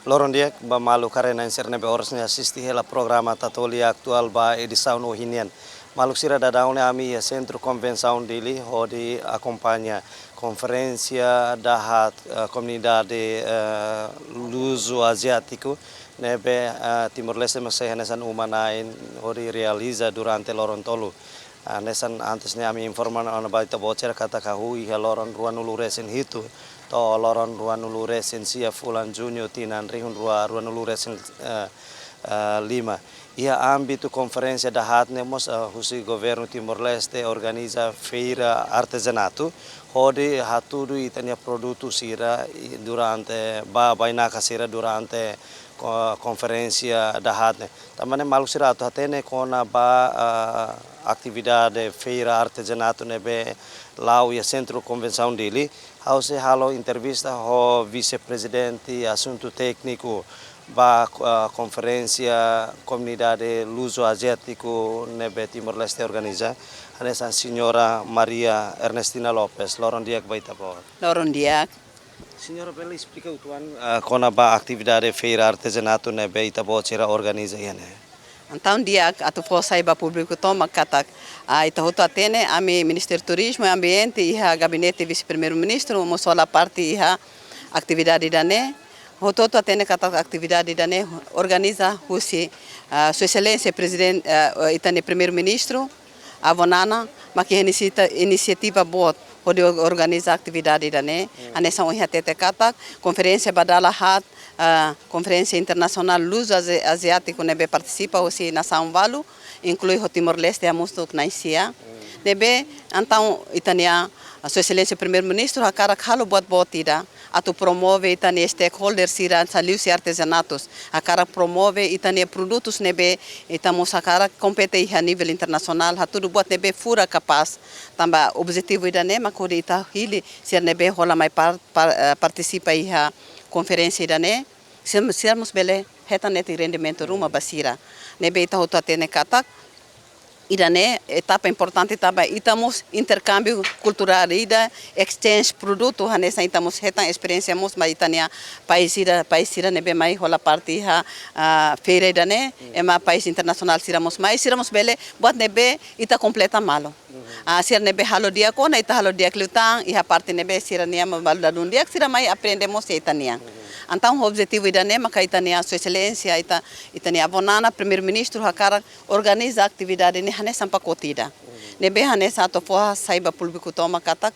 Loron dia ba malu karena inserne be orasnya assisti hela programa tatolia aktual ba edição no hinian. Maluk sira da daune ami ya centro convenção dele hodi acompanha conferência da comunidade luso asiático nebe Timor-Leste masih nesan umanain hodi realiza durante loron tolu. Nesan antasnya ami informan ana baita bocer kata kahui loron ruan uluresin hitu to loron ruan uluresin sia fulan junio tinan rihun ruan uluresin 5. Ia âmbito conferência da hatne mos husi governo Timor-Leste organiza feira artesanato hodi hatudu itania produto sira durante bainaka sira durante conferência da hatne tamane maluk sira atu hatene kona atividade feira artesanato nebe lau ia centro convenção dele hause halo entrevista ho vice-presidente assunto técnico conferência comunidade luso-asiático nebe Timor-Leste organiza essa senhora Maria Ernestina Lopes loron dia baita por Loron dia. Senhora bela explica o tuan kona atividade feira artesanato nebe Itabocera organiza iane. Então dia atu saiba público toma katak ita hoto atene ami Ministério Turismo e Ambiente e gabinete vice-primeiro-ministro mosola parte e atividade dane hoto atene katak atividade dane organiza husi Sua Excelência Presidente itane primeiro-ministro avonana maki inisiativa boa pode organizar atividade dane anessa o hatete katak conferência badala hat conferência internacional luso asiático nebe participa aussi na São Paulo inclui o Timor-Leste a mosto naisia nebe então itania Sua Excelência Primeiro-Ministro a cara halo buat botida atu promove itania stakeholders sira salius e artesanatos a cara promove itania produtos nebe itamos a cara compete a nível internacional hatu buat nebe fura capaz tamba objetivo idane makuri ita hili ser nebe rola mai participa iha conferência idane sermos bele hetanete rendimento ruma basira nebe ita hoto atene katak idane etapa importante taba itamos intercâmbio cultural ida exchange produto hanesa itamos hetan experiência mos ma itania país ira nebe mai rola parte feira idane ema país internacional siramos bele buat nebe ita completa malo sir nebe halo dia kona ita halo dia klutang iha parte nebe sirania malu dadun dia sira mai aprendemos itania. Então o objetivo idane maka itania Sua Excelência itania abonana primeiro-ministro hakara organiza atividade ne hane sampa kotida nebe hane sato fo saiba público toma katak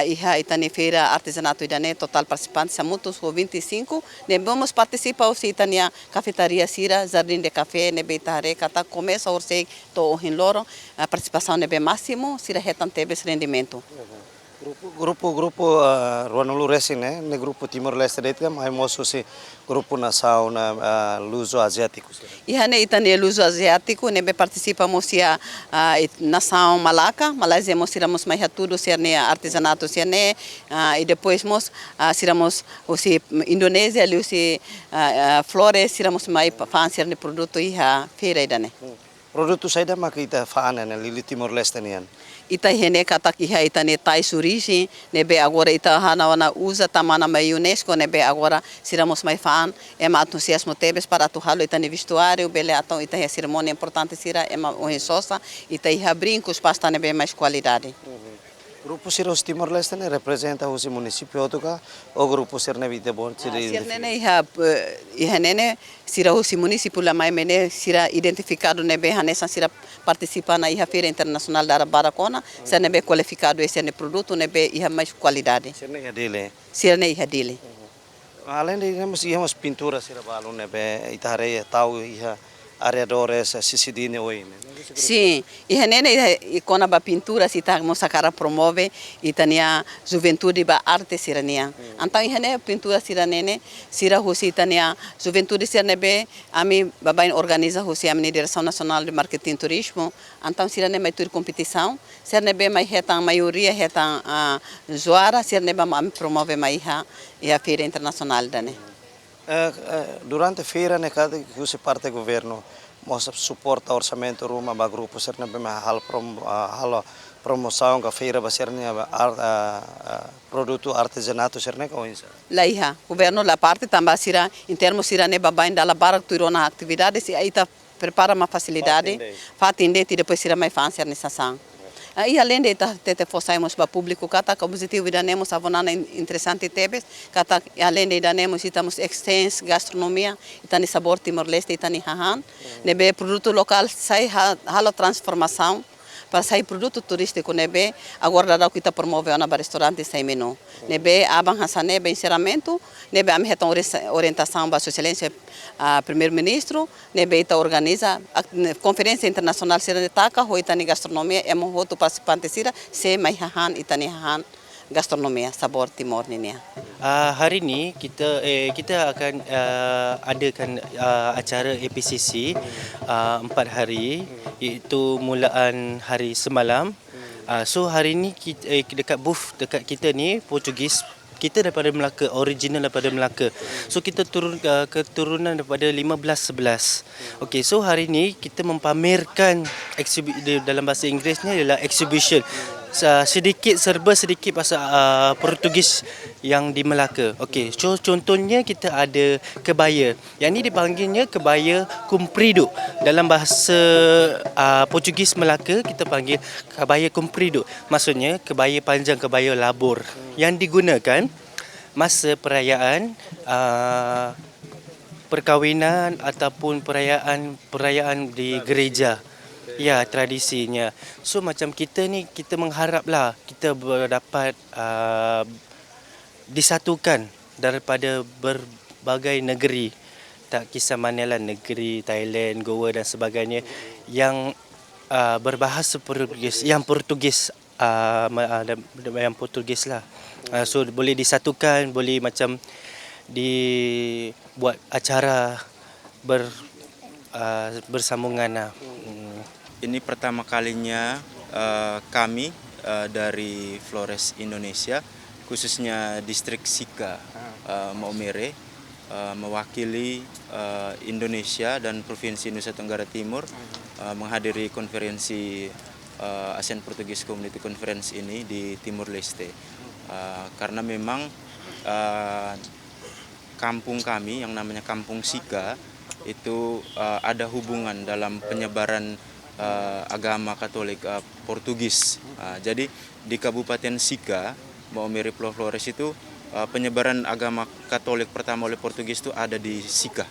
iha itania feira artesanato idane total participantes samutos 25 nebe vamos participar aussi itania cafetaria sira jardim de café nebe itare katak começa orse to hin loro participação nebe máximo sira hetan tebes rendimento. Grupo Ruan Uluresin ne grupo Timor-Leste deit kam ai moso si grupo nação luso asiático. Ihane itane luso asiático nebe participa mosia nação Malásia mos tiramos mais tudo serne artesanato serne e depois mos tiramos osi Indonésia lusi flores tiramos mais fan serne produto iha feira idane. Produto saida makita faana ne lili Timor-Leste nian. Ita hene katak iha itane tai surisi nebe agora ita hanawana usa tamana mai UNESCO nebe agora siramos mai fan ema entusiasmo tebes para tu halo itane vestuário bele aton ita cerimônia importante sira ema o sosa ita iha brincos pasta nebe mais qualidade. Grupo Siros Timor-Leste ne representa o município otoka o grupo Sirne vite bon Sirne iha nene sira o município la mai mene sira identificado nebe hanesa sira participa na iha feira internacional da Baracona se nebe qualificado esse produto nebe iha mais qualidade. Sirne iha dele. Além de íamos pintura sira balu nebe itare tau iha areadores Sisidine oi. Sim, e nene icona ba pintura se tá moça cara promove e tania juventude ba arte sirania. Então e nene pintura siranene sira hosi tania juventude sirnebe ami babain organiza hosi a Direção Nacional de Marketing e Turismo. Então sirane mai tur competição, sirnebe mai hetan maioria hetan zoara sirnebe am promove mai e a feira internacional dane. Durante a feira, né, cada que você parte do governo, mos support orçamento rumah ba grupo serna be hal promoção ka feira ba serna produto artesanato serna ko insa. Laiha, governo la parte também sira em termos sira ne babain dala barak tuirona atividades e aí tá prepara uma facilidade, fatinde e depois sira mais fácil nessa ação. E além de ter fossamos para público, kata positivo danemos avonana interessante tebes, kata além de danemos estamos extens gastronomia, itani sabor Timor-Leste, itani hahan, nebe produto local sai halo transformação para sair produto turístico nebe agora dá kita promove na restaurante sai menu nebe abang hasane be encerramento nebe am retom orientação ba sua excelência primeiro-ministro nebe ita organiza conferência internacional sira de taka ho itani gastronomia emo hotu participante sira se mai hahan itani hahan gastronomia sabor Timor ni. Hari ini kita akan adakan acara APCC 4 hari, iaitu mulaan hari semalam. So hari ini dekat booth dekat kita ni Portugis, kita daripada Melaka, original daripada Melaka. So kita keturunan daripada 15-11. Okey, so hari ini kita mempamerkan dalam bahasa Inggerisnya ialah exhibition. Serba sedikit pasal Portugis yang di Melaka. Okey, so contohnya kita ada kebaya. Yang ni dipanggilnya kebaya comprido. Dalam bahasa Portugis Melaka kita panggil kebaya comprido. Maksudnya kebaya panjang, kebaya labur yang digunakan masa perayaan perkahwinan ataupun perayaan di gereja. Ya, tradisinya. So macam kita ni, kita mengharaplah kita dapat disatukan daripada berbagai negeri. Tak kisah manalah negeri, Thailand, Goa dan sebagainya yang berbahasa Portugis, yang Portugis lah. So boleh disatukan, boleh macam dibuat acara bersambungan lah. Ini pertama kalinya kami dari Flores Indonesia, khususnya distrik Sika Maumere, mewakili Indonesia dan Provinsi Nusa Tenggara Timur menghadiri konferensi ASEAN Portuguese Community Conference ini di Timor Leste. Karena memang kampung kami yang namanya Kampung Sika itu ada hubungan dalam penyebaran agama Katolik Portugis. Jadi di Kabupaten Sika, Maumere Flores itu penyebaran agama Katolik pertama oleh Portugis itu ada di Sika.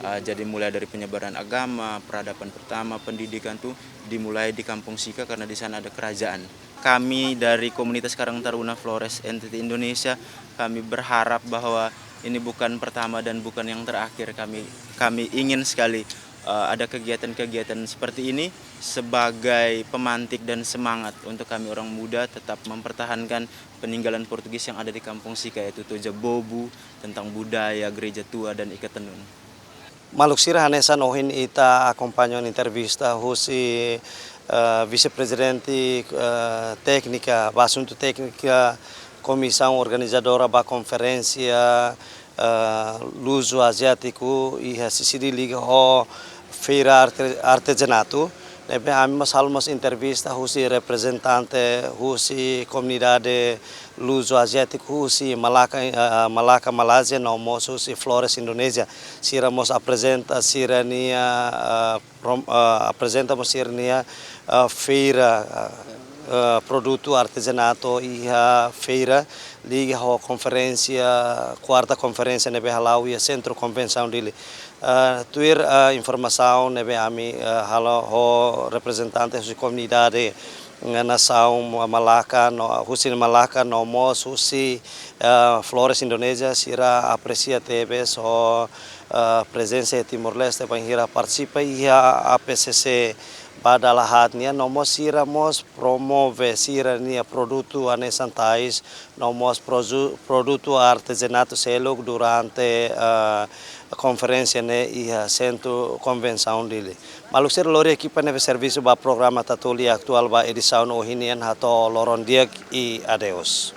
Jadi mulai dari penyebaran agama, peradaban pertama, pendidikan itu dimulai di Kampung Sika karena di sana ada kerajaan. Kami dari komunitas Karang Taruna Flores Entity Indonesia, kami berharap bahwa ini bukan pertama dan bukan yang terakhir. Kami ingin sekali ada kegiatan-kegiatan seperti ini sebagai pemantik dan semangat untuk kami orang muda tetap mempertahankan peninggalan Portugis yang ada di Kampung Sika, yaitu Toja Bobu, tentang budaya, gereja tua dan ikat tenun. Maluksira Hanessa nohin ita acompanhou a entrevista husi vice-presidente técnica, assunto técnica, comissão organizadora da conferência Luso Asiático e a Sicily Liga ho feira artesanato. Nebe hammas halmas entrevista husi representante husi comunidade Luso Asiático husi Malaka Malaysia nomos husi Flores Indonesia. Siramos apresenta sirania apresentamos sirania feira produto artesanato e a feira liga ho conferência quarta conferência nebe halau e centro convenção dele tuir informação nebe ami halo ho representantes de comunidade nação Malaka no husin Malaka nomos husi Flores Indonesia sira aprecia tebes ho presença de Timor-Leste para participa e a APCC pada lahatnya nomos siramos promove sirania produto anesantais nomos produto artesanato selog durante conferência ne e centro convenção dele. Maluksir lori equipa neve serviço ba programa Tatolia aktual ba edição ohinian hato loron diak e adeus.